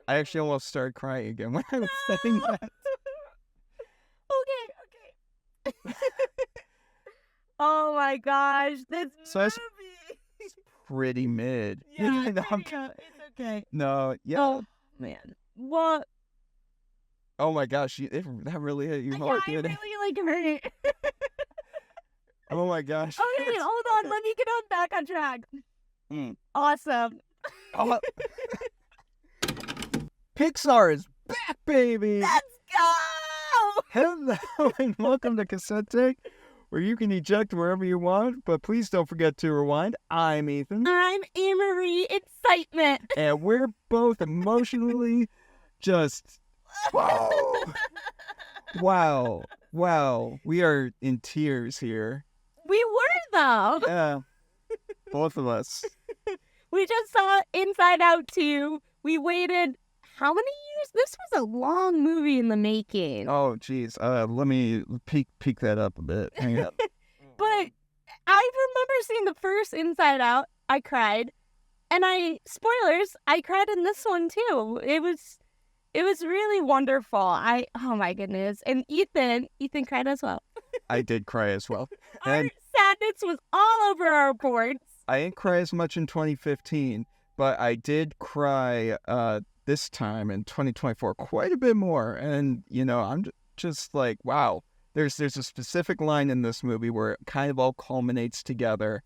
I actually almost started crying again when I was saying that. Okay. Oh my gosh, this So movie. it's pretty mid. Yeah, No, it's okay. no, yeah. Oh man, what? Oh my gosh, that really hit you hard, I didn't it? really like hurt. Oh my gosh. Okay, hold on. Let me get on back on track. Awesome. Oh, Pixar is back, baby. Let's go. Hello and welcome to Cassette Take, where you can eject wherever you want, but please don't forget to rewind. I'm Ethan. I'm Annmarie. Excitement. And we're both emotionally just, wow. We are in tears here. We were, though. Yeah, both of us. We just saw Inside Out 2. We waited how many years? This was a long movie in the making. Oh, geez. Let me peek that up a bit. Hang on. But I remember seeing the first Inside Out. I cried. And spoilers, I cried in this one too. It was really wonderful. Oh my goodness. And Ethan cried as well. I did cry as well. Our sadness was all over our boards. I didn't cry as much in 2015, but I did cry this time in 2024 quite a bit more. And, I'm just like, wow. There's a specific line in this movie where it kind of all culminates together.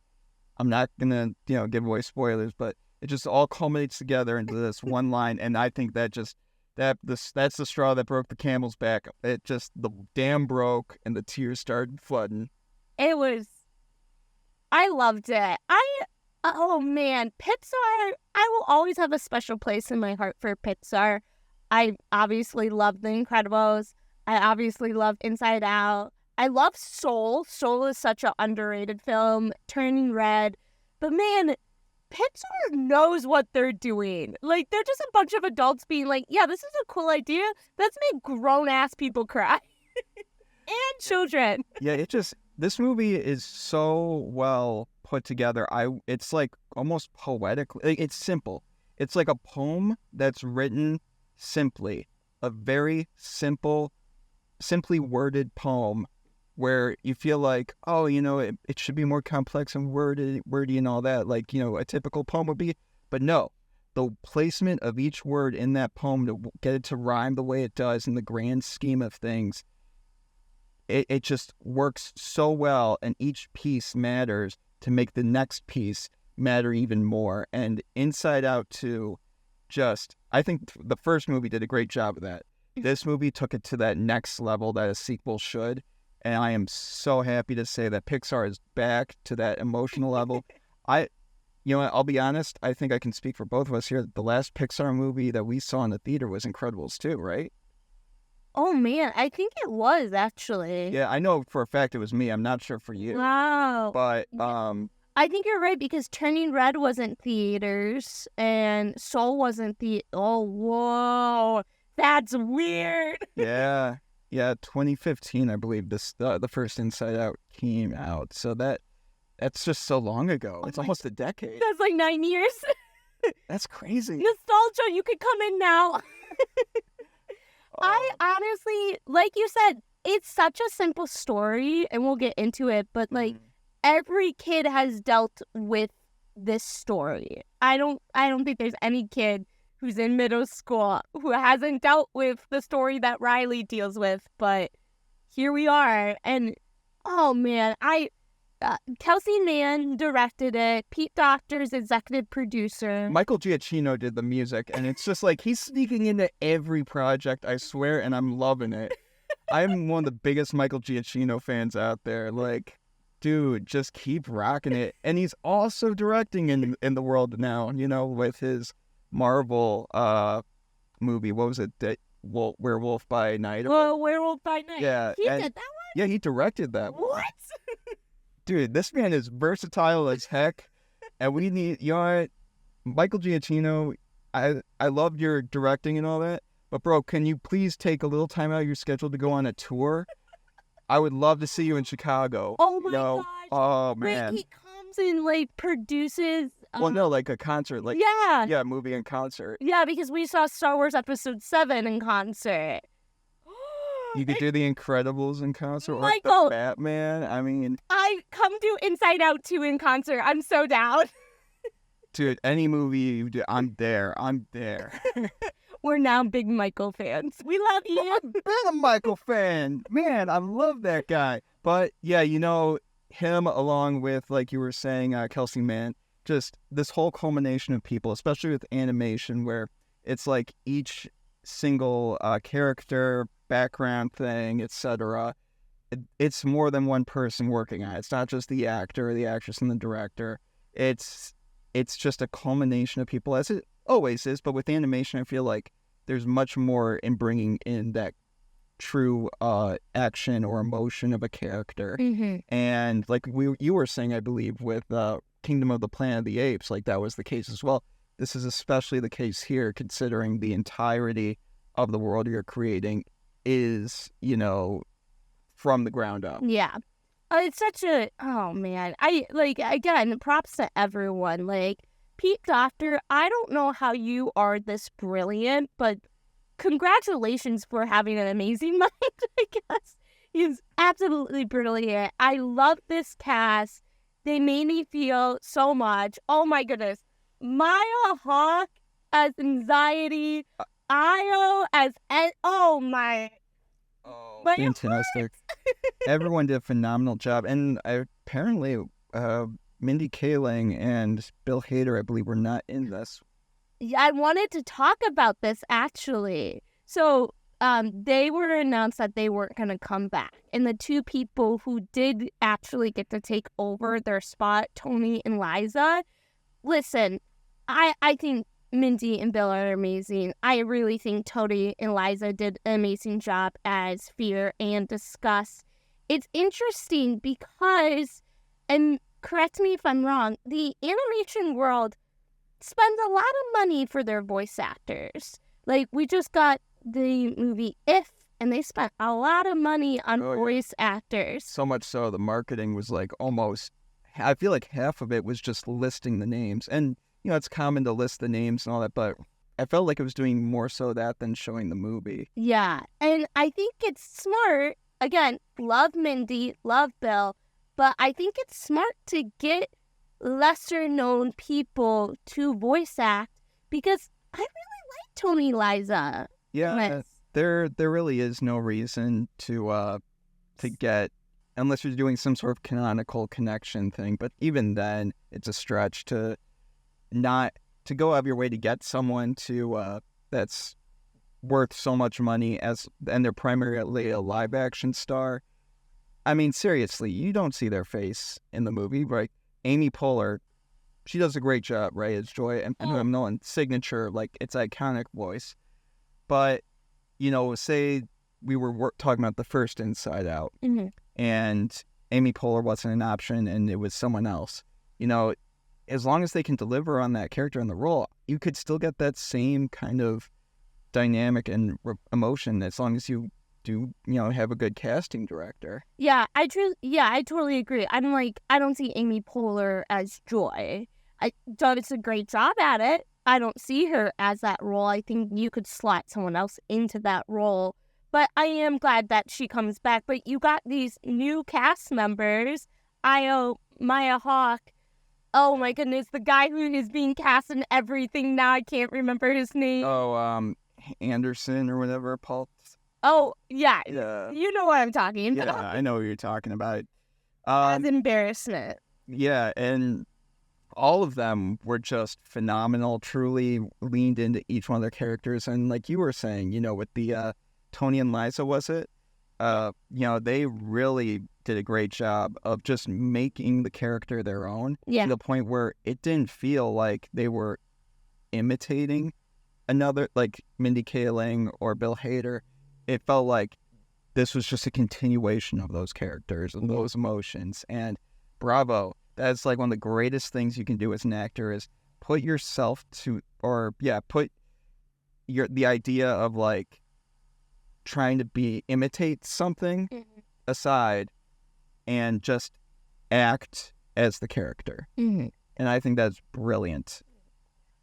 I'm not going to, give away spoilers, but it just all culminates together into this one line. And I think that's the straw that broke the camel's back. The dam broke and the tears started flooding. I loved it. Oh man, Pixar, I will always have a special place in my heart for Pixar. I obviously love The Incredibles. I obviously love Inside Out. I love Soul. Soul is such an underrated film. Turning Red. But man, Pixar knows what they're doing. Like, they're just a bunch of adults being like, yeah, this is a cool idea. Let's make grown-ass people cry. And children. Yeah, this movie is so well put together. It's like almost poetic. It's simple. It's like a poem that's written simply. A very simply worded poem where you feel like, oh, it should be more complex and wordy and all that, like, a typical poem would be. But no, the placement of each word in that poem to get it to rhyme the way it does in the grand scheme of things, it just works so well, and each piece matters to make the next piece matter even more. And Inside Out 2, I think the first movie did a great job of that. This movie took it to that next level that a sequel should. And I am so happy to say that Pixar is back to that emotional level. I'll be honest, I think I can speak for both of us here. The last Pixar movie that we saw in the theater was Incredibles 2, right? Oh man, I think it was actually. Yeah, I know for a fact it was me. I'm not sure for you. Wow. But I think you're right, because Turning Red wasn't theaters and Soul wasn't oh whoa. That's weird. Yeah, 2015, I believe the first Inside Out came out. So that's just so long ago. It's almost a decade. That's like 9 years. That's crazy. Nostalgia, you could come in now. I honestly, like you said, it's such a simple story, and we'll get into it, but like every kid has dealt with this story. I don't think there's any kid who's in middle school who hasn't dealt with the story that Riley deals with, but here we are. And oh man, Kelsey Mann directed it. Pete Docter's executive producer. Michael Giacchino did the music, and it's just like he's sneaking into every project, I swear, and I'm loving it. I'm one of the biggest Michael Giacchino fans out there. Like, dude, just keep rocking it. And he's also directing in the world now, with his Marvel movie. What was it? Werewolf by Night? Werewolf by Night. Yeah. He did that one? Yeah, he directed that one. What? Dude, this man is versatile as heck. And we need, Michael Giacchino, I loved your directing and all that. But bro, can you please take a little time out of your schedule to go on a tour? I would love to see you in Chicago. Oh my gosh. Oh man. Wait, he comes and like produces Well, no, like a concert, like yeah, movie and concert. yeah, because we saw Star Wars Episode 7 in concert. You could do The Incredibles in concert, or Michael, the Batman. I mean, I come do Inside Out 2 in concert. I'm so down. dude, any movie you do, I'm there. We're now big Michael fans. We love you. I've been a Michael fan. Man, I love that guy. But yeah, him along with, like you were saying, Kelsey Mann, just this whole culmination of people, especially with animation, where it's like each single character, background thing, etc. It's more than one person working on it. It's not just the actor or the actress and the director. It's just a culmination of people, as it always is. But with animation, I feel like there's much more in bringing in that true action or emotion of a character. Mm-hmm. And like you were saying, I believe, with Kingdom of the Planet of the Apes, like that was the case as well. This is especially the case here, considering the entirety of the world you're creating is, from the ground up. Yeah. It's such oh man. Again, props to everyone. Like, Pete Docter, I don't know how you are this brilliant, but congratulations for having an amazing mind, I guess. He's absolutely brilliant. I love this cast. They made me feel so much. Oh my goodness. Maya Hawke as Anxiety. Io as oh my. Oh, fantastic. Everyone did a phenomenal job. And apparently Mindy Kaling and Bill Hader, I believe, were not in this. Yeah, I wanted to talk about this, actually. So they were announced that they weren't going to come back. And the two people who did actually get to take over their spot, Tony and Liza, listen, I think Mindy and Bill are amazing. I really think Tony and Liza did an amazing job as Fear and Disgust. It's interesting because, and correct me if I'm wrong, the animation world spends a lot of money for their voice actors. Like, we just got the movie If, and they spent a lot of money on voice actors. So much so, the marketing was like almost, I feel like half of it was just listing the names. And it's common to list the names and all that, but I felt like it was doing more so that than showing the movie. Yeah, and I think it's smart. Again, love Mindy, love Bill, but I think it's smart to get lesser-known people to voice act because I really like Tony Liza. Yeah, there really is no reason to get, unless you're doing some sort of canonical connection thing, but even then, it's a stretch to go out of your way to get someone to that's worth so much money and they're primarily a live action star. I mean, seriously, you don't see their face in the movie, right? Amy Poehler, she does a great job, right? It's Joy and Nolan signature, like it's iconic voice. But say we were talking about the first Inside Out, mm-hmm. and Amy Poehler wasn't an option, and it was someone else. As long as they can deliver on that character and the role, you could still get that same kind of dynamic and emotion as long as you do, have a good casting director. Yeah, I totally agree. I don't see Amy Poehler as Joy. Does a great job at it. I don't see her as that role. I think you could slot someone else into that role. But I am glad that she comes back. But you got these new cast members, Maya Hawke. Oh my goodness, the guy who is being cast in everything now, I can't remember his name. Oh, Anderson or whatever, Paul. Oh, yeah. You know what I'm talking about. Yeah, I know what you're talking about. As embarrassment. Yeah, and all of them were just phenomenal, truly leaned into each one of their characters. And like you were saying, with the Tony and Liza, was it? They really did a great job of just making the character their own. Yeah. To the point where it didn't feel like they were imitating another, like Mindy Kaling or Bill Hader. It felt like this was just a continuation of those characters and those emotions. And bravo. That's like one of the greatest things you can do as an actor is put yourself put the idea of like trying to imitate something aside and just act as the character. Mm-hmm. And I think that's brilliant.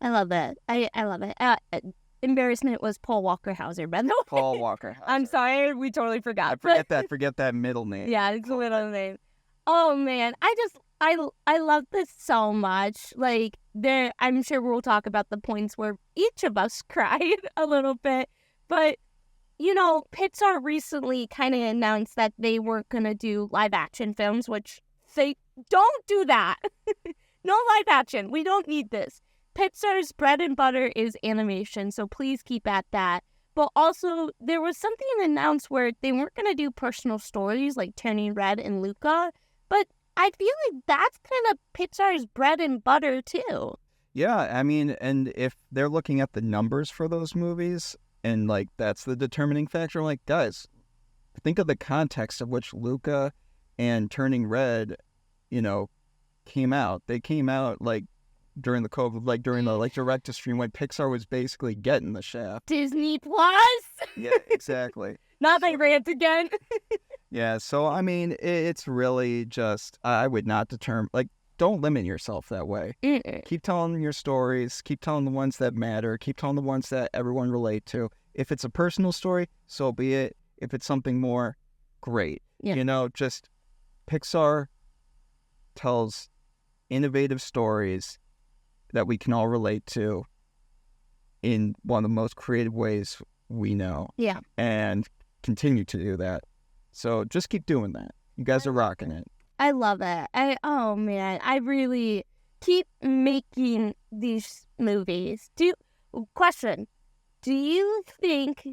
I love it. I love it. Embarrassment was Paul Walker Hauser, by the way. Paul Walker Hauser. I'm sorry, we totally forgot. Forget that middle name. Yeah, it's a middle name. Oh man, I love this so much. Like I'm sure we'll talk about the points where each of us cried a little bit, but Pixar recently kind of announced that they weren't gonna do live action films, which they don't do that. No live action. We don't need this. Pixar's bread and butter is animation, so please keep at that. But also, there was something announced where they weren't going to do personal stories like Turning Red and Luca, but I feel like that's kind of Pixar's bread and butter, too. Yeah, I mean, and if they're looking at the numbers for those movies, and, like, that's the determining factor, like, guys, think of the context of which Luca and Turning Red, came out. They came out, like, during the COVID, like during the direct-to-stream when Pixar was basically getting the shaft. Disney Plus? Yeah, exactly. Not my rant again. Yeah, so I mean, it's really just, I would not determine, like, don't limit yourself that way. Keep telling your stories, keep telling the ones that matter, keep telling the ones that everyone relate to. If it's a personal story, so be it. If it's something more, great. Yeah. Just Pixar tells innovative stories that we can all relate to in one of the most creative ways we know. Yeah. And continue to do that. So just keep doing that. You guys are rocking it. I love it. I really keep making these movies. Question. Do you think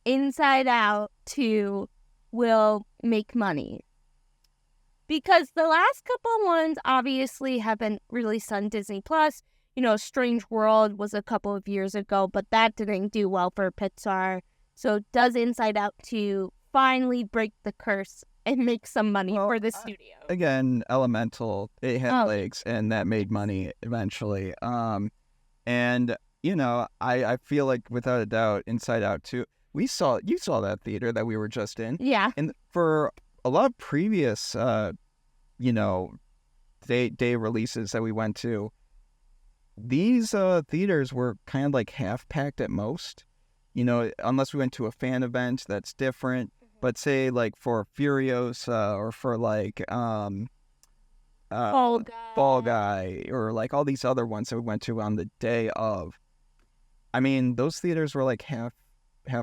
Inside Out 2 will make money? Because the last couple ones obviously haven't released on Disney Plus. Strange World was a couple of years ago, but that didn't do well for Pixar. So does Inside Out 2 finally break the curse and make some money for the studio? Again, Elemental, it had legs, and that made money eventually. And, I feel like without a doubt, Inside Out 2, you saw that theater that we were just in. Yeah. And for a lot of previous, day releases that we went to, these theaters were kind of like half-packed at most, unless we went to a fan event that's different. But say, like, for Furiosa or for, like, Fall Guy or, like, all these other ones that we went to on the day of, I mean, those theaters were, like, half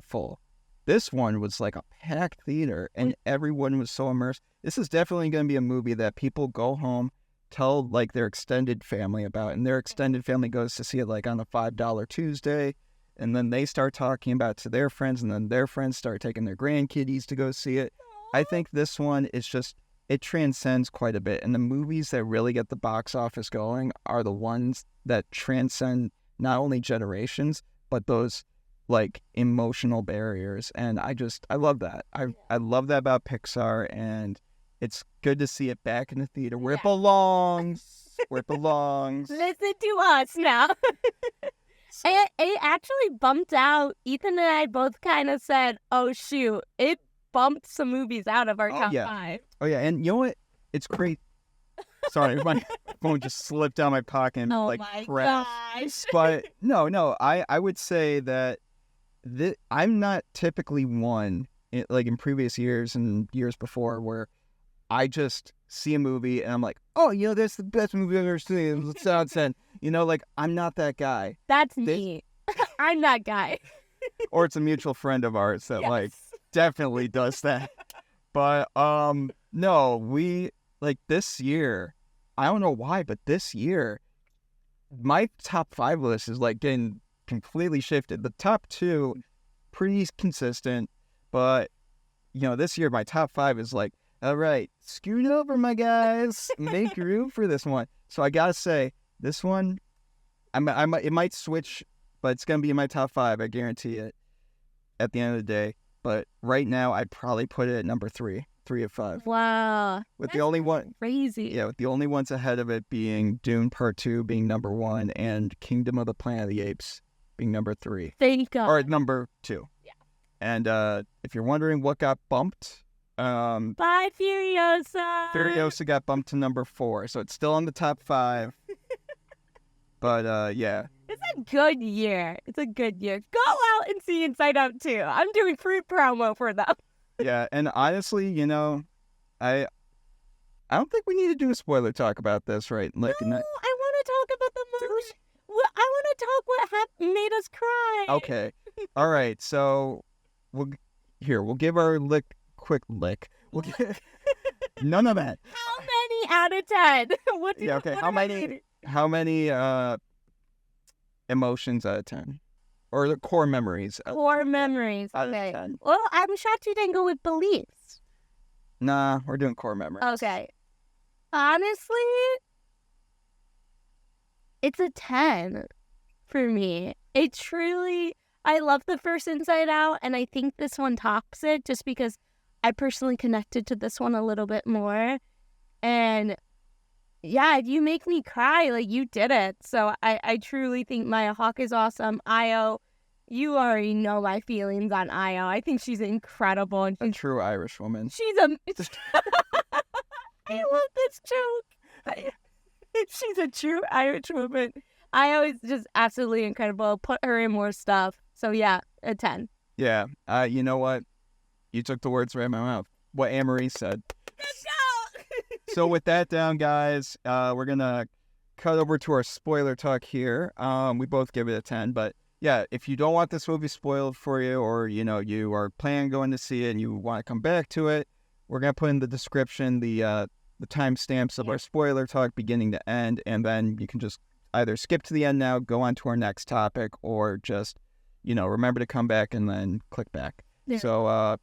full. This one was, like, a packed theater, and everyone was so immersed. This is definitely going to be a movie that people go home, tell, like, their extended family about, and their extended family goes to see it, like, on a $5 Tuesday, and then they start talking about it to their friends, and then their friends start taking their grandkiddies to go see it. I think this one is just, it transcends quite a bit, and the movies that really get the box office going are the ones that transcend not only generations, but those, like, emotional barriers, and I love that. I love that about Pixar, and it's good to see it back in the theater where it belongs. Where it belongs. Listen to us now. It actually bumped out. Ethan and I both kind of said, oh, shoot, it bumped some movies out of our top 5. Oh, yeah. And you know what? It's great. Sorry, my phone just slipped down my pocket and, crashed. Gosh. But no, I would say that I'm not typically one, like in previous years and years before, where I just see a movie and I'm like, oh, that's the best movie I've ever seen. Let's send. Like, I'm not that guy. That's me. I'm that guy. Or it's a mutual friend of ours that like definitely does that. But no, we like this year, I don't know why, but this year my top 5 list is like getting completely shifted. The top 2 pretty consistent, but this year my top 5 is like, all right, scoot over, my guys. Make room for this one. So I gotta say, this one, it might switch, but it's gonna be in my top 5. I guarantee it. At the end of the day, but right now I'd probably put it at number 3 of 5. Wow, with the only one crazy. Yeah, with the only ones ahead of it being Dune Part 2 being number 1 and Kingdom of the Planet of the Apes being number 3. Thank God. Or number 2. Yeah. And if you're wondering what got bumped. Bye, Furiosa. Furiosa got bumped to number 4, so it's still on the top 5. But yeah. It's a good year. It's a good year. Go out and see Inside Out 2. I'm doing free promo for them. Yeah, and honestly, I don't think we need to do a spoiler talk about this, right? Like, No, I want to talk about the movie. I want to talk what made us cry. Okay. All right. So we'll give our quick lick. None of that. How many out of 10? Okay. How many emotions out of 10? Or the core memories? Core memories. Out of Okay. 10. Well, I'm shocked you didn't go with beliefs. Nah, we're doing core memories. Okay. Honestly, it's a 10 for me. I love the first Inside Out, and I think this one tops it just because I personally connected to this one a little bit more. And yeah, you make me cry. Like, you did it. So I truly think Maya Hawke is awesome. Io, you already know my feelings on Io. I think she's incredible. And A true Irish woman. I love this joke. She's a true Irish woman. Io is just absolutely incredible. Put her in more stuff. So yeah, a 10. Yeah. You know what? You took the words right out of my mouth. What Annmarie said. Let's go! So with that down, guys, we're going to cut over to our spoiler talk here. We both give it a 10, but yeah, if you don't want this movie spoiled for you, or, you are planning on going to see it and you want to come back to it, we're going to put in the description the timestamps of our spoiler talk beginning to end, and then you can just either skip to the end now, go on to our next topic, or just, remember to come back and then click back. Yeah. So,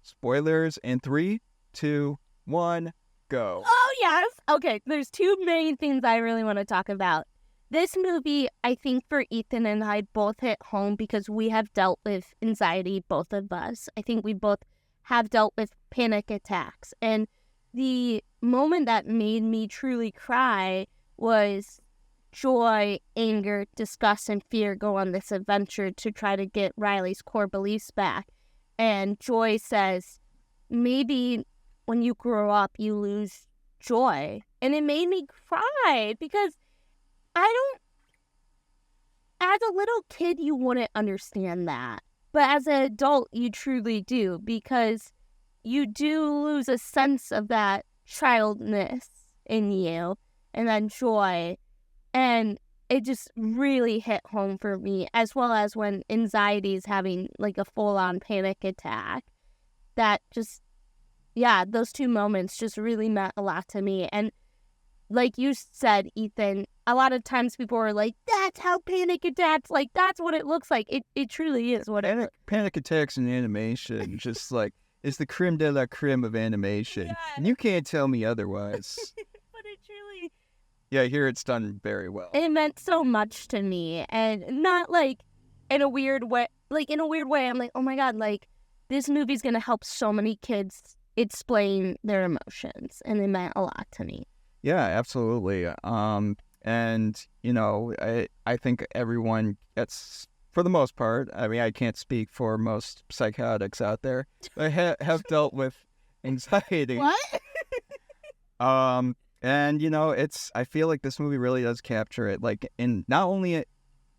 spoilers in 3, 2, 1, go. Oh, yes. Okay, there's two main things I really want to talk about. This movie, I think for Ethan and I both hit home because we have dealt with anxiety, both of us. I think we both have dealt with panic attacks. And the moment that made me truly cry was joy, anger, disgust, and fear go on this adventure to try to get Riley's core beliefs back. And Joy says, maybe when you grow up, you lose joy. And it made me cry because as a little kid, you wouldn't understand that. But as an adult, you truly do, because you do lose a sense of that childness in you and that joy. And it just really hit home for me, as well as when anxiety is having like a full-on panic attack. That just, those two moments just really meant a lot to me. And like you said, Ethan, a lot of times people are like, that's how panic attacks, like, that's what it looks like. It truly is what it is. Panic attacks in animation, just like, it's the creme de la creme of animation. Yeah. And you can't tell me otherwise. But it truly... Yeah, here it's done very well. It meant so much to me, and not like in a weird way. Like, in a weird way, I'm like, oh my God, like, this movie's gonna help so many kids explain their emotions, and it meant a lot to me. Yeah, absolutely. And, I think everyone gets, for the most part, I mean, I can't speak for most psychotics out there, but have dealt with anxiety. What? And, I feel like this movie really does capture it, like, in not only,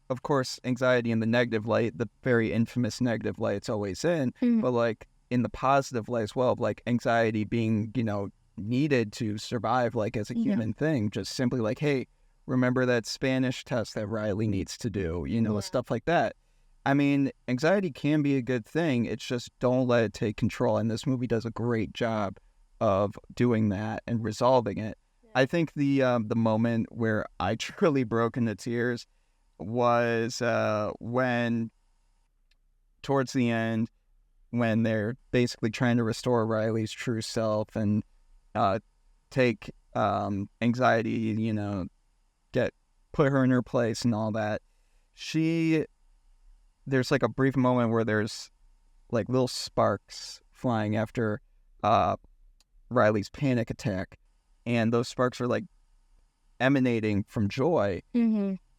of course, anxiety in the negative light, the very infamous negative light it's always in, but, like, in the positive light as well, of, like, anxiety being, needed to survive, like, as a human thing, just simply like, hey, remember that Spanish test that Riley needs to do, stuff like that. I mean, anxiety can be a good thing, it's just don't let it take control, and this movie does a great job of doing that and resolving it. I think the moment where I truly broke into tears was when, towards the end, when they're basically trying to restore Riley's true self and take anxiety, put her in her place and all that. There's like a brief moment where there's like little sparks flying after Riley's panic attack. And those sparks are like emanating from Joy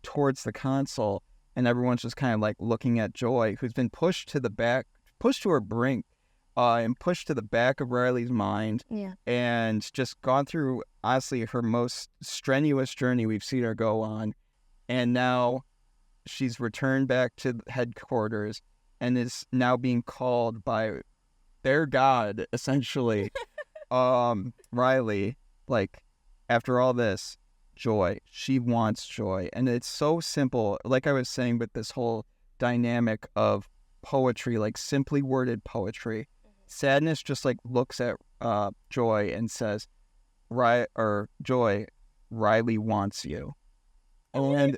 towards the console. And everyone's just kind of like looking at Joy, who's been pushed to her brink, and pushed to the back of Riley's mind. Yeah. And just gone through, honestly, her most strenuous journey we've seen her go on. and now she's returned back to headquarters and is now being called by their god, essentially, Riley. Like, after all this, joy. She wants joy. And it's so simple. Like I was saying, with this whole dynamic of poetry, like simply worded poetry. Sadness just like looks at joy and says, Joy, Riley wants you. And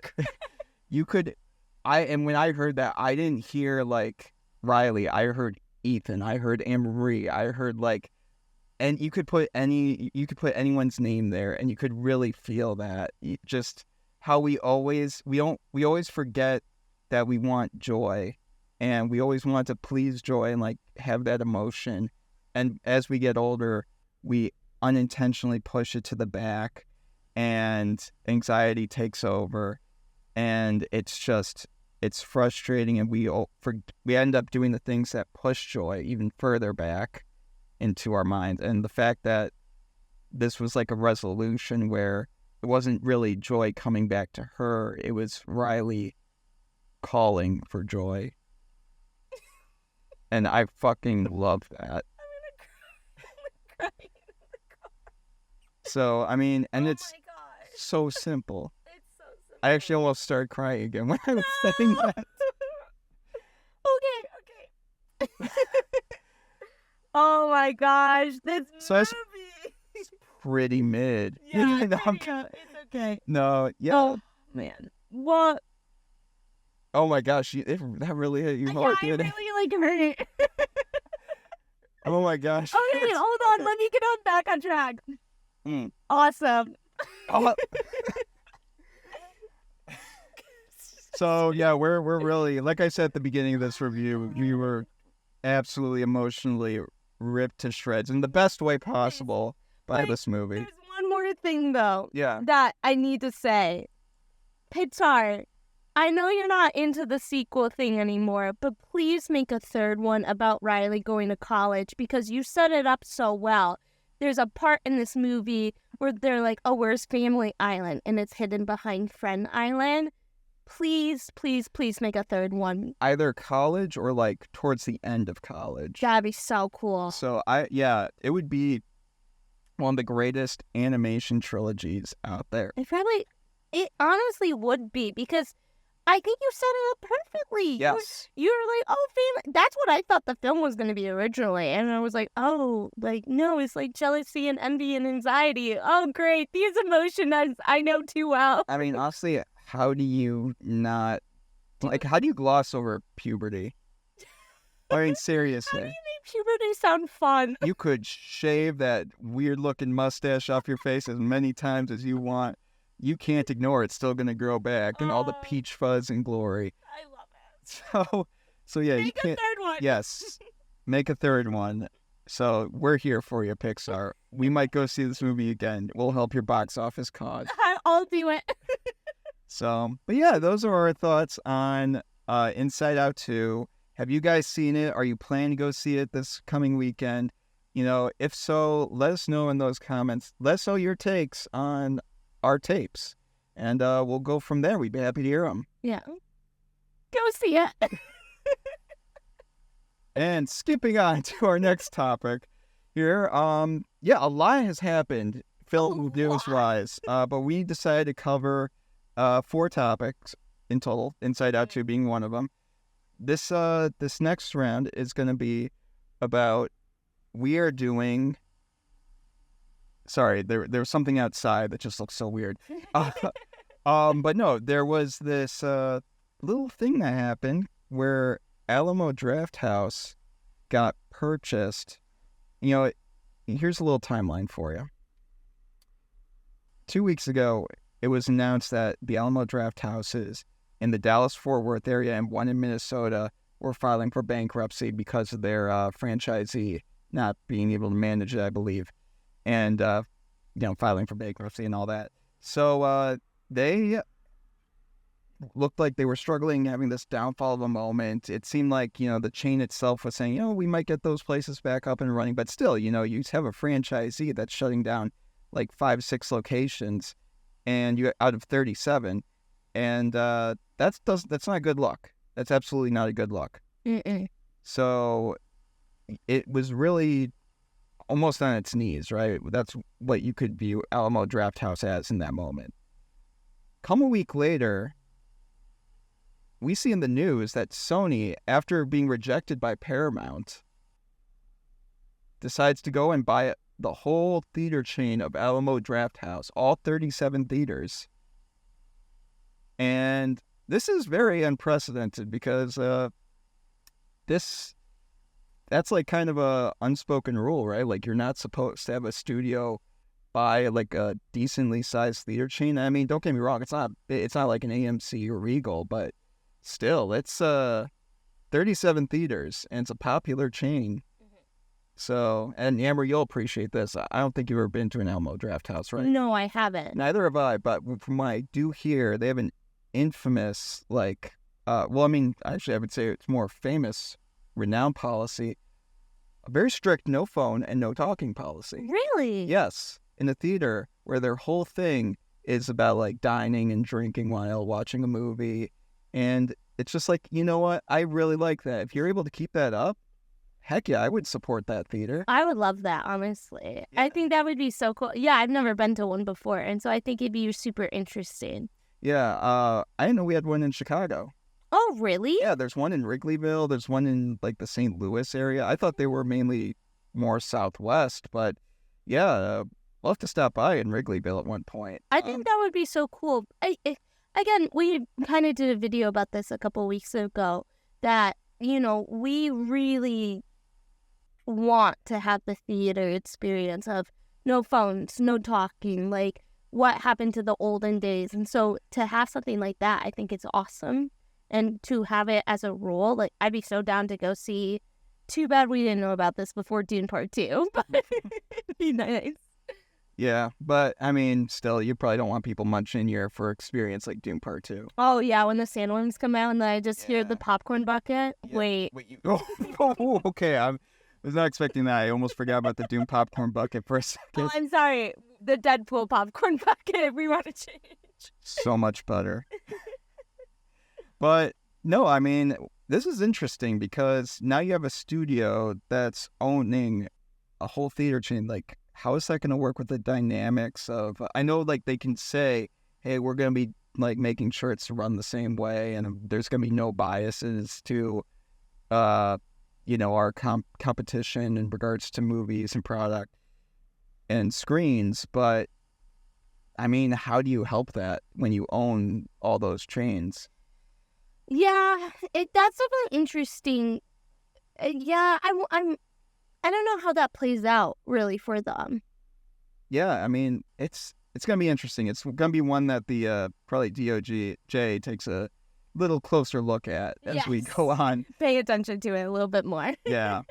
and when I heard that, I didn't hear like Riley. I heard Ethan. I heard Annmarie. I heard like, and you could put anyone's name there, and you could really feel that. Just how we always forget that we want joy, and we always want to please joy and like have that emotion. And as we get older, we unintentionally push it to the back, and anxiety takes over, and it's frustrating, and we end up doing the things that push joy even further back into our minds. And the fact that this was like a resolution where it wasn't really joy coming back to her, it was Riley calling for joy. And I fucking love that. I'm gonna cry. So, I mean, and it's so simple. It's so simple. I actually almost started crying again when I was saying that. Okay. Oh my gosh, this movie. It's pretty mid. Yeah, it's okay. No, yeah. Oh, man. What? Oh my gosh, that really hit you hard, Yeah, didn't it? really like hurt it. Oh my gosh. Okay, hold on. Let me get back on track. Awesome. Oh. So yeah, we're really, like I said at the beginning of this review, we were absolutely emotionally ripped to shreds in the best way possible by this movie. There's one more thing though. Yeah. That I need to say. Pixar, I know you're not into the sequel thing anymore, but please make a third one about Riley going to college, because you set it up so well. There's a part in this movie where they're like, oh, where's Family Island? And it's hidden behind Friend Island. Please, please, please make a third one. Either college or like towards the end of college. That'd be so cool. So it would be one of the greatest animation trilogies out there. It honestly would be, because I think you set it up perfectly. Yes. You were like, oh, that's what I thought the film was going to be originally. And I was like, oh, like, no, it's like jealousy and envy and anxiety. Oh, great. These emotions I know too well. I mean, honestly, how do you gloss over puberty? I mean, seriously. How do you make puberty sound fun? You could shave that weird-looking mustache off your face as many times as you want. You can't ignore it. It's still going to grow back in all the peach fuzz and glory. I love it. So yeah, Make you can't. a third one. Yes, make a third one. So we're here for you, Pixar. We might go see this movie again. We'll help your box office cause. I'll do it. So, but yeah, those are our thoughts on Inside Out 2. Have you guys seen it? Are you planning to go see it this coming weekend? You know, if so, let us know in those comments. Let us know your takes on our tapes, and we'll go from there. We'd be happy to hear them. Yeah. Go see it. And skipping on to our next topic here, a lot has happened film news-wise, but we decided to cover 4 topics in total, Inside Out 2 being one of them. This next round is going to be about, we are doing... Sorry, there was something outside that just looks so weird. But no, there was this little thing that happened where Alamo Drafthouse got purchased. You know, here's a little timeline for you. 2 weeks ago, it was announced that the Alamo Drafthouses in the Dallas-Fort Worth area and one in Minnesota were filing for bankruptcy because of their franchisee not being able to manage it, I believe. And, filing for bankruptcy and all that. So they looked like they were struggling, having this downfall of a moment. It seemed like, the chain itself was saying, we might get those places back up and running. But still, you have a franchisee that's shutting down like 5-6 locations and you out of 37. and that's not a good look. That's absolutely not a good look. Mm-mm. So it was really almost on its knees, right? That's what you could view Alamo Drafthouse as in that moment. Come a week later, we see in the news that Sony, after being rejected by Paramount, decides to go and buy the whole theater chain of Alamo Drafthouse, all 37 theaters. And this is very unprecedented because that's like kind of a unspoken rule, right? Like you're not supposed to have a studio buy like a decently sized theater chain. I mean, don't get me wrong, it's not like an AMC or Regal, but still, it's 37 theaters and it's a popular chain. So, and Amber, you'll appreciate this. I don't think you've ever been to an Alamo Drafthouse, right? No, I haven't. Neither have I, but from what I do hear, they have an infamous, like, well, I mean, actually, I would say it's more famous, renowned policy, a very strict no phone and no talking policy. Really? Yes, in a theater where their whole thing is about, like, dining and drinking while watching a movie, and it's just like, you know what? I really like that. If you're able to keep that up, heck yeah, I would support that theater. I would love that, honestly. Yeah. I think that would be so cool. Yeah, I've never been to one before, and so I think it'd be super interesting. Yeah, I didn't know we had one in Chicago. Oh, really? Yeah, there's one in Wrigleyville. There's one in, like, the St. Louis area. I thought they were mainly more southwest, but yeah, we'll have to stop by in Wrigleyville at one point. I think that would be so cool. Again, we kind of did a video about this a couple weeks ago that, you know, we really want to have the theater experience of no phones, no talking, like what happened to the olden days. And so to have something like that, I think it's awesome. And to have it as a rule, like I'd be so down to go see. Too bad we didn't know about this before Dune Part 2, but it'd be nice. Yeah, but I mean, still, you probably don't want people munching your for experience like Dune Part 2. Oh, yeah, when the sandworms come out and then I just hear the popcorn bucket. Yeah. Wait, you... Oh, okay, I was not expecting that. I almost forgot about the Dune popcorn bucket for a second. Oh, I'm sorry. The Deadpool popcorn bucket. We want to change. So much better. But no, I mean, this is interesting because now you have a studio that's owning a whole theater chain. Like, how is that going to work with the dynamics of, I know, like, they can say, hey, we're going to be, like, making sure it's run the same way and there's going to be no biases to, you know, our competition in regards to movies and product and screens. But, I mean, how do you help that when you own all those chains? Yeah, that's something interesting. Yeah, I don't know how that plays out really for them. Yeah, I mean, it's gonna be interesting. It's gonna be one that the probably DOJ takes a little closer look at as we go on. Pay attention to it a little bit more. Yeah,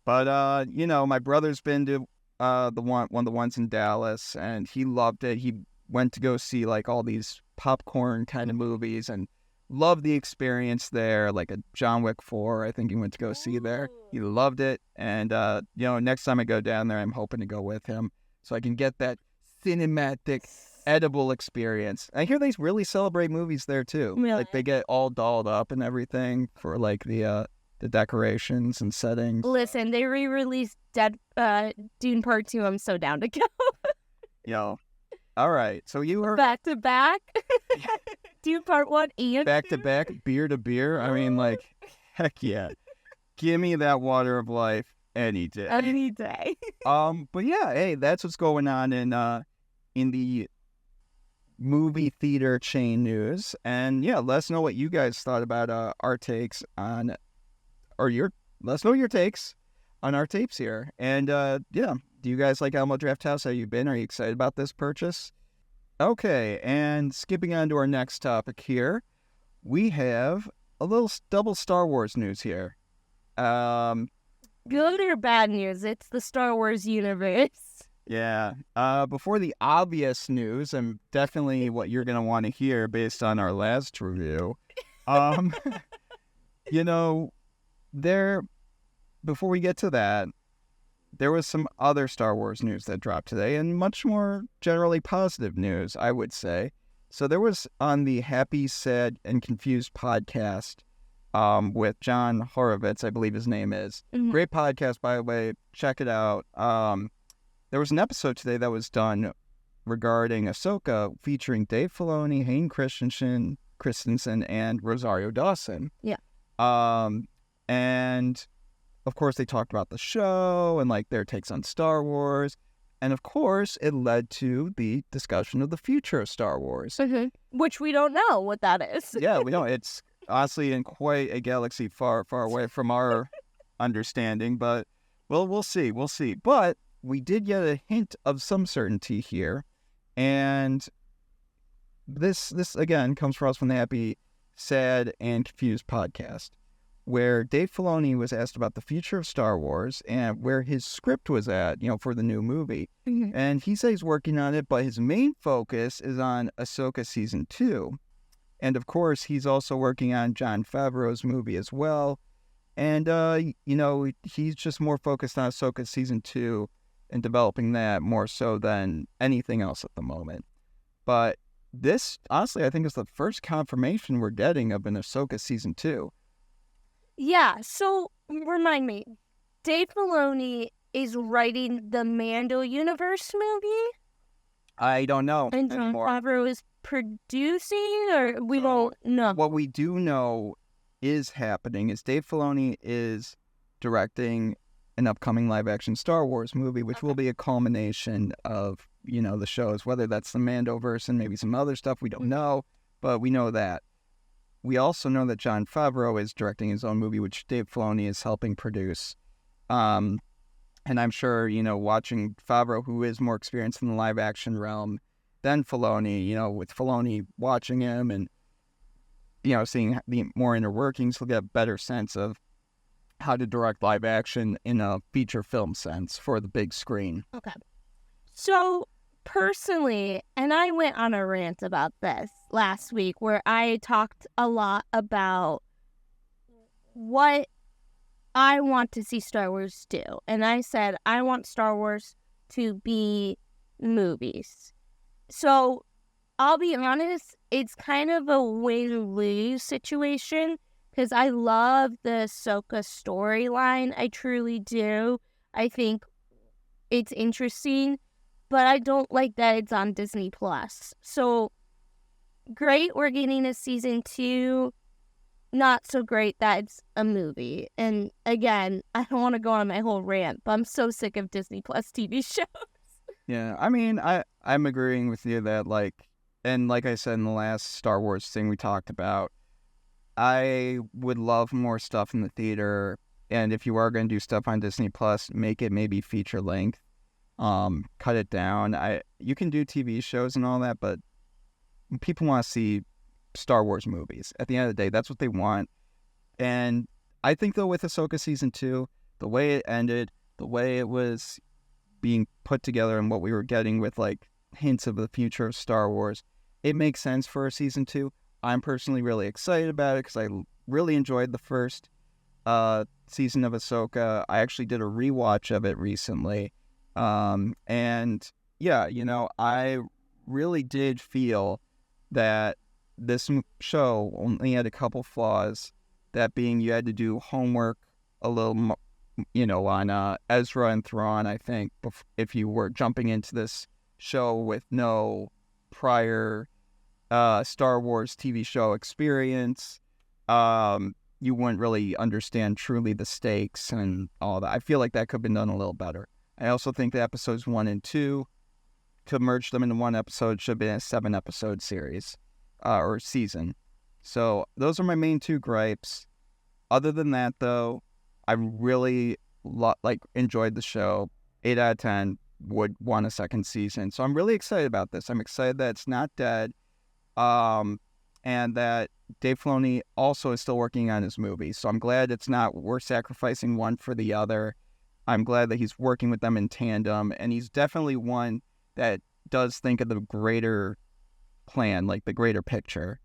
but you know, my brother's been to one of the ones in Dallas, and he loved it. He went to go see like all these popcorn kind of movies and loved the experience there, like a John Wick 4, I think he went to go see there. He loved it. And, you know, next time I go down there, I'm hoping to go with him so I can get that cinematic, edible experience. I hear they really celebrate movies there, too. Really? Like, they get all dolled up and everything for, like, the decorations and settings. Listen, they re-released Dune Part 2. I'm so down to go. Yo. All right. So you were... Back to back? Dune Part 1 and back to back, beer to beer. I mean, like, heck yeah. Give me that water of life any day. Any day. But yeah, hey, that's what's going on in the movie theater chain news. And yeah, let us know what you guys thought about our takes on, let us know your takes on our tapes here. And yeah, do you guys like Alamo Drafthouse? How you been? Are you excited about this purchase? Okay, and skipping on to our next topic here, we have a little double Star Wars news here. Good or bad news? It's the Star Wars universe. Yeah. Before the obvious news, and definitely what you're going to want to hear based on our last review, you know, before we get to that, there was some other Star Wars news that dropped today, and much more generally positive news, I would say. So there was on the Happy, Sad, and Confused podcast with John Horowitz, I believe his name is. Mhm. Great podcast, by the way. Check it out. There was an episode today that was done regarding Ahsoka featuring Dave Filoni, Hayden Christensen, and Rosario Dawson. Yeah. And of course they talked about the show and like their takes on Star Wars. And of course it led to the discussion of the future of Star Wars. Which we don't know what that is. Yeah, we don't. It's honestly in quite a galaxy far, far away from our understanding, but we'll see. We'll see. But we did get a hint of some certainty here. And this again comes for us from the Happy, Sad, and Confused podcast, where Dave Filoni was asked about the future of Star Wars and where his script was at, for the new movie. And he said he's working on it, but his main focus is on Ahsoka Season 2. And of course, he's also working on Jon Favreau's movie as well. And, he's just more focused on Ahsoka Season 2 and developing that more so than anything else at the moment. But this, honestly, I think is the first confirmation we're getting of an Ahsoka Season 2. Yeah, so remind me, Dave Filoni is writing the Mando Universe movie? I don't know And Jon anymore. Favreau is producing, or we don't know? What we do know is happening is Dave Filoni is directing an upcoming live-action Star Wars movie, which will be a culmination of, the shows, whether that's the Mandoverse and maybe some other stuff, we don't know, but we know that. We also know that Jon Favreau is directing his own movie, which Dave Filoni is helping produce. And I'm sure, watching Favreau, who is more experienced in the live-action realm than Filoni, with Filoni watching him and, seeing the more inner workings, he'll get a better sense of how to direct live action in a feature film sense for the big screen. Okay. So, personally, and I went on a rant about this last week where I talked a lot about what I want to see Star Wars do. And I said, I want Star Wars to be movies. So, I'll be honest, it's kind of a win-lose situation because I love the Ahsoka storyline. I truly do. I think it's interesting, but I don't like that it's on Disney+. So, great, we're getting a season 2. Not so great that it's a movie. And again, I don't want to go on my whole rant, but I'm so sick of Disney+ TV shows. Yeah, I mean, I'm agreeing with you that, like I said in the last Star Wars thing we talked about, I would love more stuff in the theater, and if you are going to do stuff on Disney+, make it maybe feature length. Cut it down. You can do TV shows and all that, but people want to see Star Wars movies. At the end of the day, that's what they want. And I think, though, with Ahsoka Season 2, the way it ended, the way it was being put together and what we were getting with, like, hints of the future of Star Wars, it makes sense for a Season 2. I'm personally really excited about it because I really enjoyed the first season of Ahsoka. I actually did a rewatch of it recently. And yeah, I really did feel that this show only had a couple flaws, that being you had to do homework a little, on Ezra and Thrawn, I think, if you were jumping into this show with no prior Star Wars TV show experience. You wouldn't really understand truly the stakes and all that. I feel like that could have been done a little better. I also think the episodes 1 and 2, to merge them into one episode, should have been a 7-episode series or season. So those are my main 2 gripes. Other than that, though, I really enjoyed the show. 8 out of 10 would want a second season. So I'm really excited about this. I'm excited that it's not dead. And that Dave Filoni also is still working on his movie. So I'm glad it's not we're sacrificing one for the other. I'm glad that he's working with them in tandem, and he's definitely one that does think of the greater plan, like the greater picture.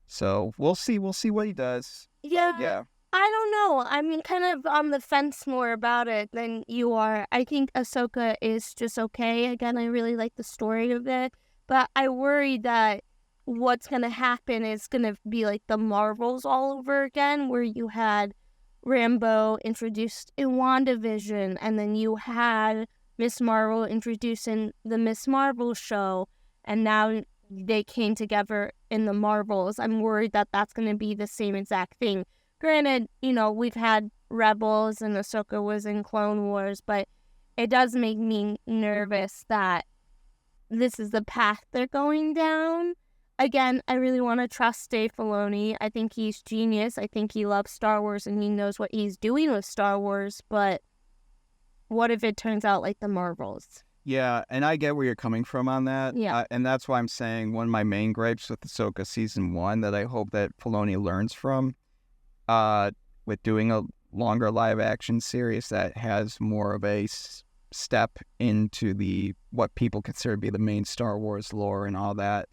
So we'll see what he does. Yeah. I don't know. I'm kind of on the fence more about it than you are. I think Ahsoka is just okay. Again, I really like the story of it, but I worry that what's going to happen is going to be like the Marvels all over again, where you had Rambeau introduced in WandaVision, and then you had Miss Marvel introduced in the Miss Marvel show, and now they came together in the Marvels. I'm worried that that's going to be the same exact thing. Granted, we've had Rebels and Ahsoka was in Clone Wars, but it does make me nervous that this is the path they're going down. Again, I really want to trust Dave Filoni. I think he's genius. I think he loves Star Wars and he knows what he's doing with Star Wars, but what if it turns out like the Marvels? Yeah, and I get where you're coming from on that. Yeah. And that's why I'm saying one of my main gripes with Ahsoka Season 1 that I hope that Filoni learns from with doing a longer live-action series that has more of a step into what people consider to be the main Star Wars lore and all that.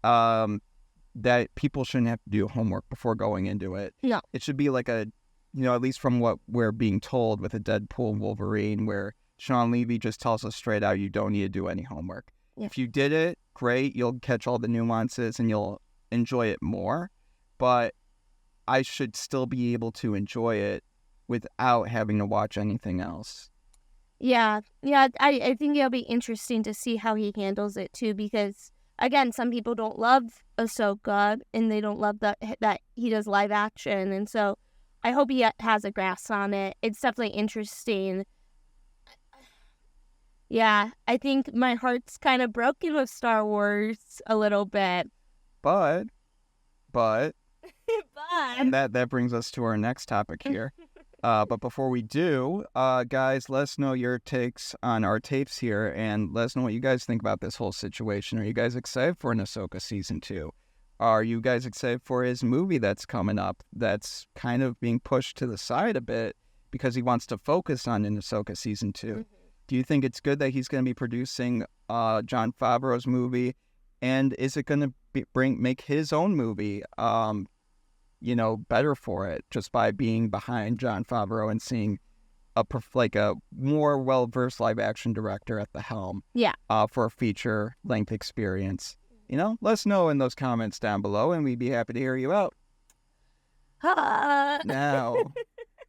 That people shouldn't have to do homework before going into it. No. It should be like at least from what we're being told with a Deadpool and Wolverine, where Sean Levy just tells us straight out, you don't need to do any homework. Yeah. If you did it, great. You'll catch all the nuances and you'll enjoy it more. But I should still be able to enjoy it without having to watch anything else. Yeah. I think it'll be interesting to see how he handles it too, because again, some people don't love Ahsoka and they don't love that he does live action, and so I hope he has a grasp on it. It's definitely interesting. Yeah, I think my heart's kind of broken with Star Wars a little bit. But that brings us to our next topic here. But before we do, guys, let us know your takes on our tapes here, and let us know what you guys think about this whole situation. Are you guys excited for an Ahsoka Season 2? Are you guys excited for his movie that's coming up that's kind of being pushed to the side a bit because he wants to focus on an Ahsoka Season 2? Mm-hmm. Do you think it's good that he's going to be producing Jon Favreau's movie? And is it going to make his own movie better for it just by being behind Jon Favreau and seeing a more well-versed live-action director at the helm? Yeah. For a feature-length experience. Let us know in those comments down below, and we'd be happy to hear you out. Now,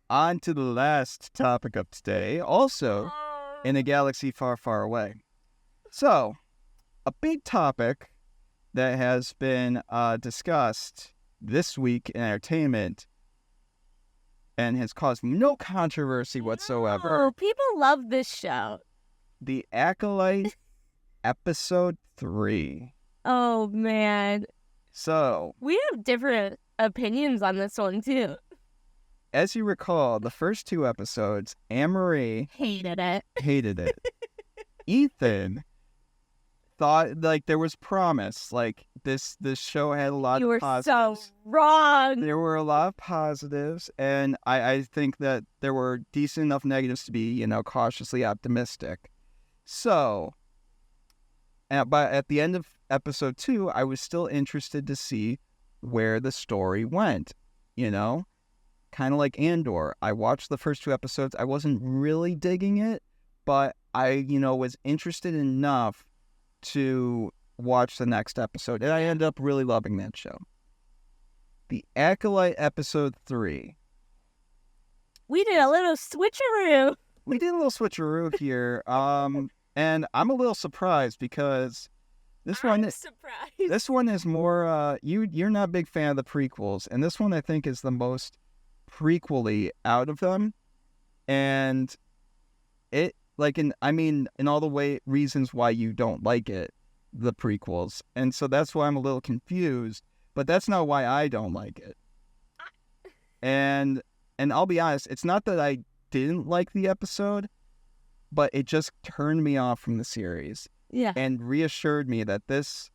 on to the last topic of today, also in a galaxy far, far away. So, a big topic that has been discussed this week in entertainment and has caused no controversy whatsoever. Oh, people love this show. The Acolyte Episode 3. Oh, man. So, we have different opinions on this one, too. As you recall, the first 2 episodes, Annmarie hated it. Ethan thought there was promise. This show had a lot of positives. You were so wrong. There were a lot of positives, and I think that there were decent enough negatives to be, cautiously optimistic. So, but at the end of episode 2, I was still interested to see where the story went, kind of like Andor. I watched the first 2 episodes. I wasn't really digging it, but I, was interested enough to watch the next episode, and I ended up really loving that show. The Acolyte Episode 3. We did a little switcheroo. Here, and I'm a little surprised because this one is more. You're not a big fan of the prequels, and this one I think is the most prequel-y out of them, and it in all the reasons why you don't like it, the prequels, and so that's why I'm a little confused. But that's not why I don't like it. And I'll be honest, it's not that I didn't like the episode, but it just turned me off from the series. Yeah. And reassured me that this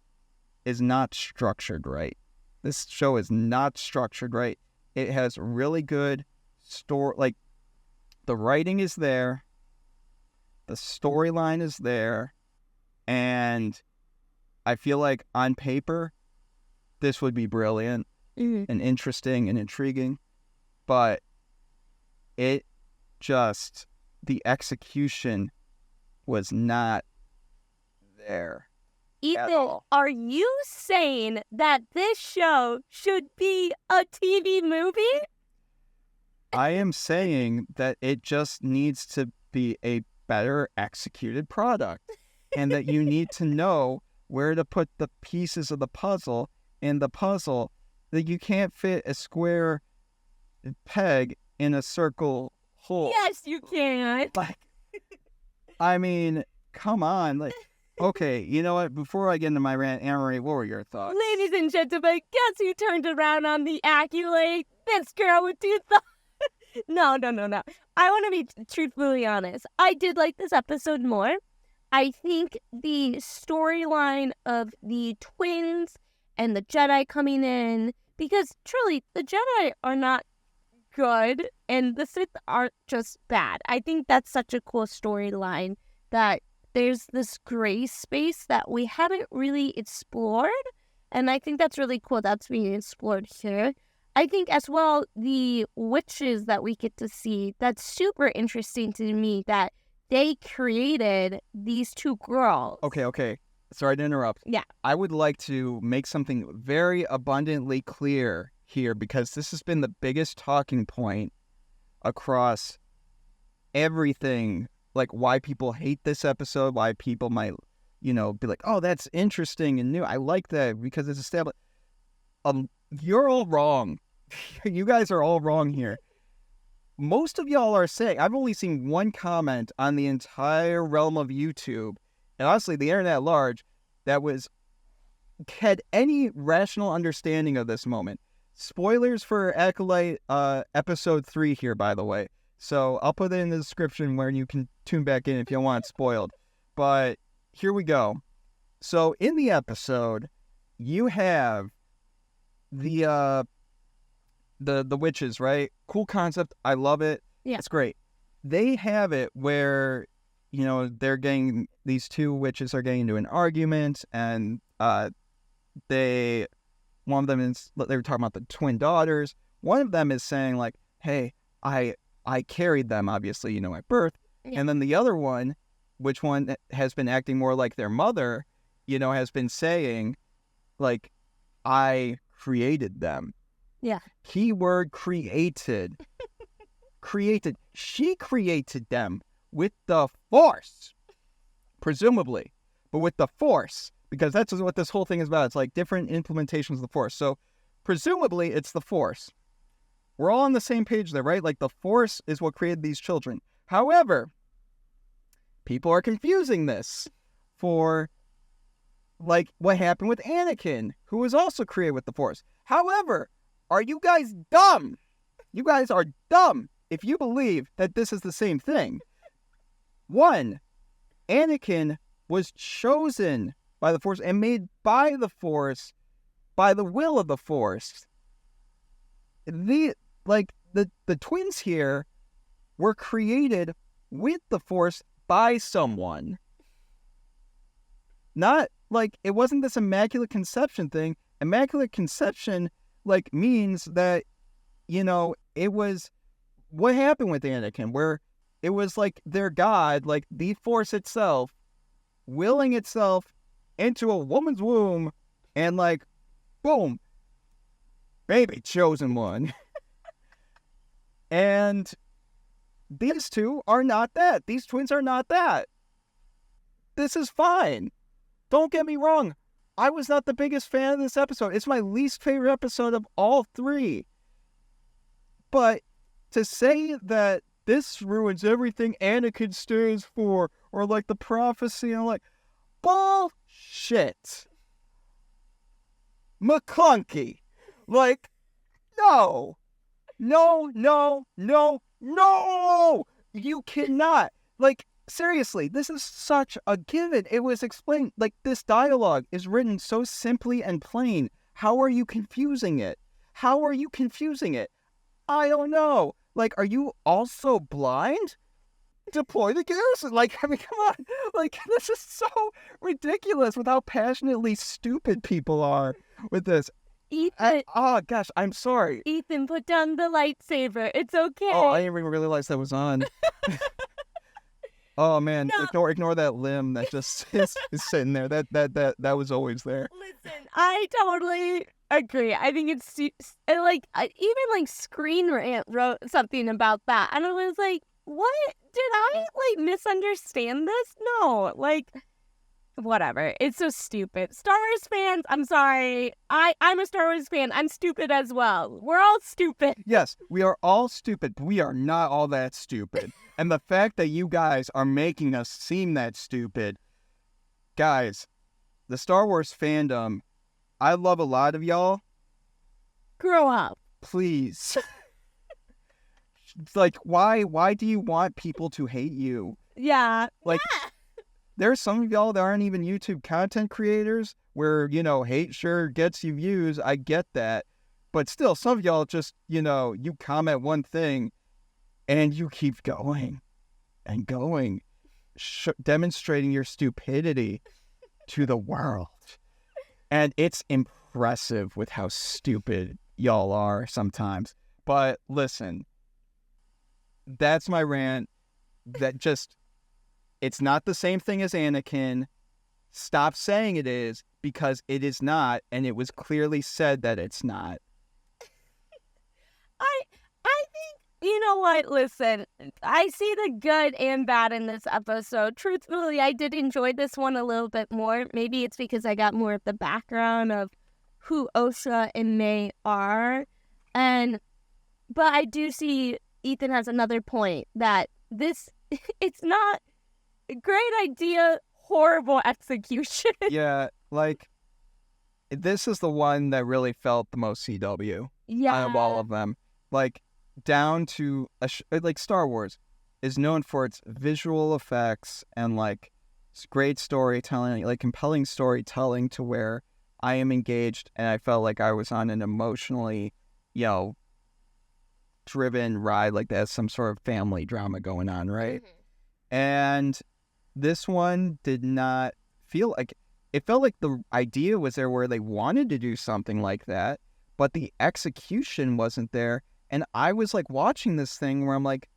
is not structured right. This show is not structured right. It has really good story. The writing is there. The storyline is there. And I feel like on paper, this would be brilliant and interesting and intriguing. But the execution was not there. Ethan, are you saying that this show should be a TV movie? I am saying that it just needs to be a better executed product, and that you need to know where to put the pieces of the puzzle in the puzzle, that you can't fit a square peg in a circle hole. Yes, you can. Like, I mean, come on. Like, okay, you know what? Before I get into my rant, Annmarie, what were your thoughts? Ladies and gentlemen, guess who turned around on the Acolyte? This girl with two thumbs. No. I want to be truthfully honest. I did like this episode more. I think the storyline of the twins and the Jedi coming in, because truly, the Jedi are not good and the Sith aren't just bad. I think that's such a cool storyline, that there's this gray space that we haven't really explored, and I think that's really cool that's being explored here. I think as well, the witches that we get to see, that's super interesting to me, that they created these two girls. Okay. Sorry to interrupt. Yeah. I would like to make something very abundantly clear here, because this has been the biggest talking point across everything, like why people hate this episode, why people might, be like, oh, that's interesting and new. I like that because it's established. You're all wrong. You guys are all wrong here. Most of y'all are saying, I've only seen one comment on the entire realm of YouTube, and honestly, the internet at large, that had any rational understanding of this moment. Spoilers for Acolyte episode 3 here, by the way. So I'll put it in the description where you can tune back in if you want it spoiled. But here we go. So in the episode, you have the witches, right? Cool concept. I love it. Yeah. It's great. They have it where, these two witches are getting into an argument, and one of them is, they were talking about the twin daughters. One of them is saying like, hey, I carried them, obviously, at birth. Yeah. And then the other one, which one has been acting more like their mother, has been saying like, I created them. Yeah. Keyword created. Created. She created them with the Force. Presumably. But with the Force. Because that's what this whole thing is about. It's like different implementations of the Force. So, presumably, it's the Force. We're all on the same page there, right? Like, the Force is what created these children. However, people are confusing this for, like, what happened with Anakin, who was also created with the Force. However, are you guys dumb? You guys are dumb if you believe that this is the same thing. One, Anakin was chosen by the Force and made by the Force, by the will of the Force. The twins here were created with the Force by someone. Not like, it wasn't this immaculate conception thing. Immaculate conception means that, it was what happened with Anakin, where it was like their God, like the Force itself, willing itself into a woman's womb, and like, boom, baby, chosen one. And these two are not that. These twins are not that. This is fine. Don't get me wrong. I was not the biggest fan of this episode. It's my least favorite episode of all 3. But to say that this ruins everything Anakin stands for, or like the prophecy, I'm like, bullshit. McClunky. Like, no. You cannot. Like, seriously, this is such a given. It was explained, like, this dialogue is written so simply and plain. How are you confusing it? I don't know. Like, are you also blind? Deploy the garrison. Like, I mean, come on. Like, this is so ridiculous with how passionately stupid people are with this. Ethan. Oh, gosh, I'm sorry. Ethan, put down the lightsaber. It's okay. Oh, I didn't even realize that was on. Oh man, No. ignore that limb that just is sitting there. That was always there. Listen, I totally agree. I think it's like even like Screen Rant wrote something about that, and I was like, "What? Did I like misunderstand this? No, like whatever. It's so stupid. Star Wars fans, I'm sorry. I'm a Star Wars fan. I'm stupid as well. We're all stupid. Yes, we are all stupid, but we are not all that stupid. And the fact that you guys are making us seem that stupid, guys, the Star Wars fandom, I love a lot of y'all. Grow up, please. It's like, why do you want people to hate you? Yeah. Like, there's some of y'all that aren't even YouTube content creators where, hate sure gets you views. I get that. But still, some of y'all just, you comment one thing and you keep going and going, demonstrating your stupidity to the world. And it's impressive with how stupid y'all are sometimes. But listen, that's my rant. It's not the same thing as Anakin. Stop saying it is, because it is not, and it was clearly said that it's not. I think, you know what, listen, I see the good and bad in this episode. Truthfully, I did enjoy this one a little bit more. Maybe it's because I got more of the background of who Osha and May are. But I do see Ethan has another point that it's not a great idea, horrible execution. Yeah, like, this is the one that really felt the most CW out of all of them. Like, down to, like, Star Wars is known for its visual effects and, like, great storytelling, like, compelling storytelling to where I am engaged and I felt like I was on an emotionally, driven ride, like there's some sort of family drama going on, right? Mm-hmm. And this one did not feel like, it felt like the idea was there where they wanted to do something like that, but the execution wasn't there. And I was like watching this thing where I'm like,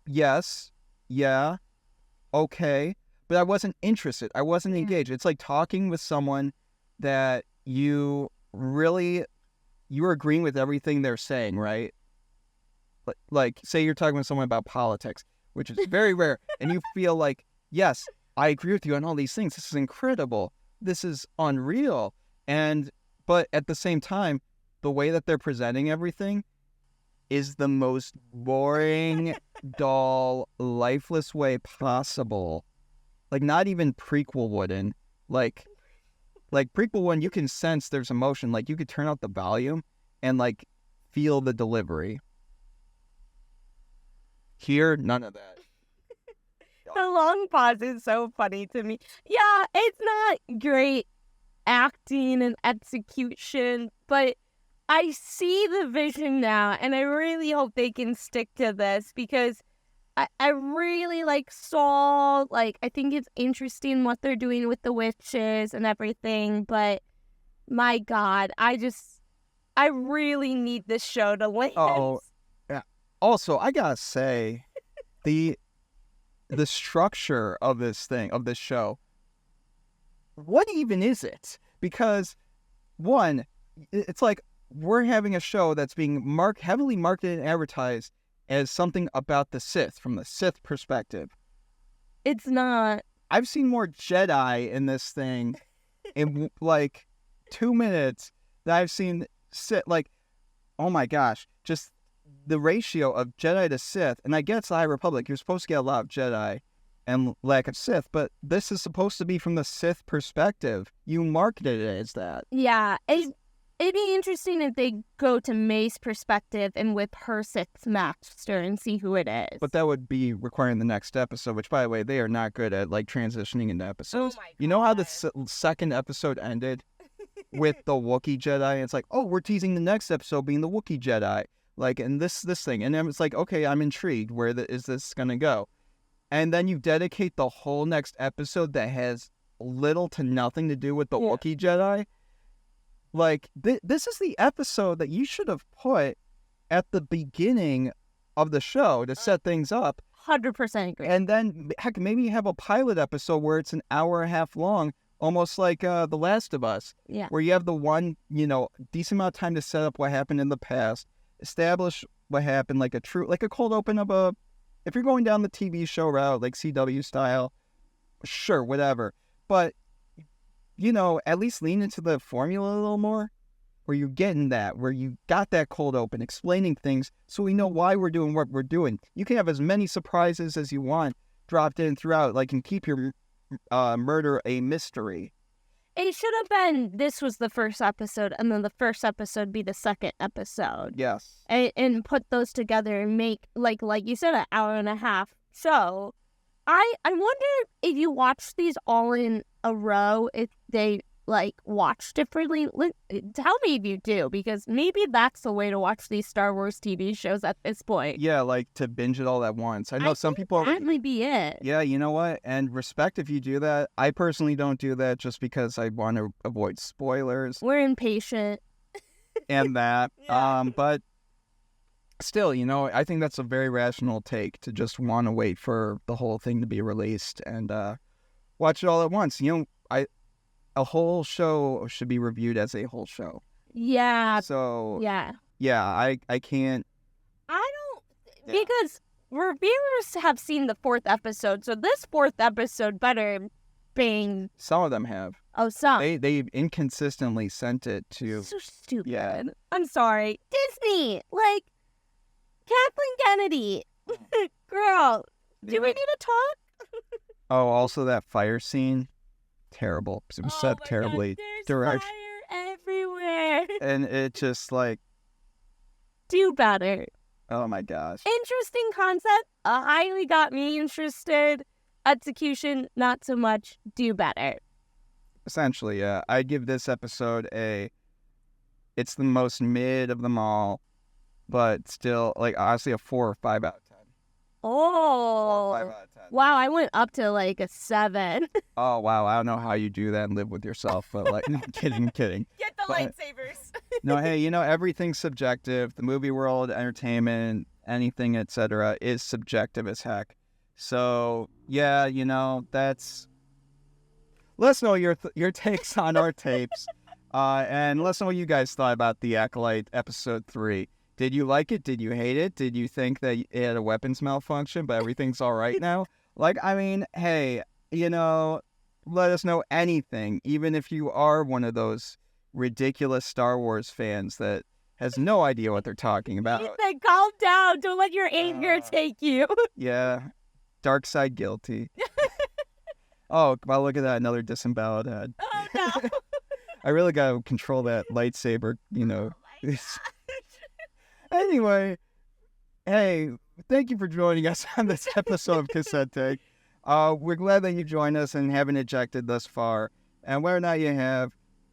yes, yeah, okay, but I wasn't interested. I wasn't engaged. It's like talking with someone that you were agreeing with everything they're saying, right? Like, say you're talking with someone about politics, which is very rare, and you feel like, yes, I agree with you on all these things. This is incredible. This is unreal. But at the same time, the way that they're presenting everything is the most boring, dull, lifeless way possible. Like, not even prequel wouldn't. Like prequel one, you can sense there's emotion. Like, you could turn out the volume and, like, feel the delivery. Here, none of that. The long pause is so funny to me. Yeah, it's not great acting and execution, but I see the vision now, and I really hope they can stick to this, because I really saw, I think it's interesting what they're doing with the witches and everything, but my God, I really need this show to land. Oh, yeah. Also, I gotta say, the structure of this show, what even is it? Because, one, it's like we're having a show that's being heavily marketed and advertised as something about the Sith, from the Sith perspective. It's not. I've seen more Jedi in this thing in 2 minutes than I've seen Sith. Like, oh my gosh, just the ratio of Jedi to Sith. And I get it's the High Republic. You're supposed to get a lot of Jedi and lack of Sith, but this is supposed to be from the Sith perspective. You marketed it as that. Yeah, it'd be interesting if they go to May's perspective and whip her Sith master and see who it is. But that would be requiring the next episode, which, by the way, they are not good at transitioning into episodes. Oh my God. You know how the second episode ended with the Wookiee Jedi? It's like, oh, we're teasing the next episode being the Wookiee Jedi. And this thing. And then it's like, okay, I'm intrigued. Where is this going to go? And then you dedicate the whole next episode that has little to nothing to do with the Wookiee Jedi. This is the episode that you should have put at the beginning of the show to set things up. 100% agree. And then, heck, maybe have a pilot episode where it's an hour and a half long, almost like The Last of Us, Yeah. where you have the one, decent amount of time to set up what happened in the past, establish what happened, like a cold open of if you're going down the TV show route, like CW style, sure, whatever. But, at least lean into the formula a little more, where you're getting that, where you got that cold open, explaining things so we know why we're doing what we're doing. You can have as many surprises as you want dropped in throughout, and keep your murder a mystery. It should have been, this was the first episode, and then the first episode be the second episode. Yes. And put those together and make, like you said, an hour and a half show. I wonder if you watch these all in a row, if they, watch differently. Tell me if you do, because maybe that's the way to watch these Star Wars TV shows at this point. Yeah, to binge it all at once. I know some people... That might be it. Yeah, you know what? And respect if you do that. I personally don't do that just because I want to avoid spoilers. We're impatient. And that. Yeah. But still, I think that's a very rational take to just want to wait for the whole thing to be released and watch it all at once. A whole show should be reviewed as a whole show. Yeah. So, yeah, I can't. I don't, because reviewers have seen the fourth episode, so this fourth episode better being... Some of them have. Oh, some. They inconsistently sent it to... So stupid. Yeah. I'm sorry. Disney! Kathleen Kennedy! Girl, do we need to talk? Oh, also that fire scene. Terrible. It was set terribly. There's fire everywhere. And it just Do better. oh my gosh. Interesting concept. Highly got me interested. Execution, not so much. Do better. Essentially, yeah. I give this episode it's the most mid of them all, but still, honestly, a 4 or 5 out of 10. Oh. 5 out of 10. Wow, I went up to a 7. Oh, wow. I don't know how you do that and live with yourself, but no, kidding. Get the lightsabers. No, hey, everything's subjective. The movie world, entertainment, anything, etc., is subjective as heck. So, yeah, that's... Let us know your takes on our tapes. And let us know what you guys thought about The Acolyte Episode 3. Did you like it? Did you hate it? Did you think that it had a weapons malfunction, but everything's all right now? Hey, let us know anything, even if you are one of those ridiculous Star Wars fans that has no idea what they're talking about. Ethan, calm down. Don't let your anger take you. Yeah. Dark side guilty. Oh, wow, look at that. Another disemboweled head. Oh, no. I really got to control that lightsaber, Anyway, hey, thank you for joining us on this episode of Cassette Take. We're glad that you joined us and haven't ejected thus far. And whether or not you have,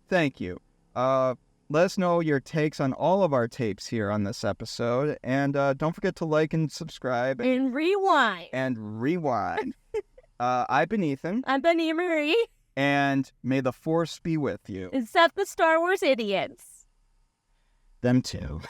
thank you. Let us know your takes on all of our tapes here on this episode. And don't forget to like and subscribe. And rewind. I've been Ethan. I've been Annmarie. And may the Force be with you. Except the Star Wars idiots. Them too.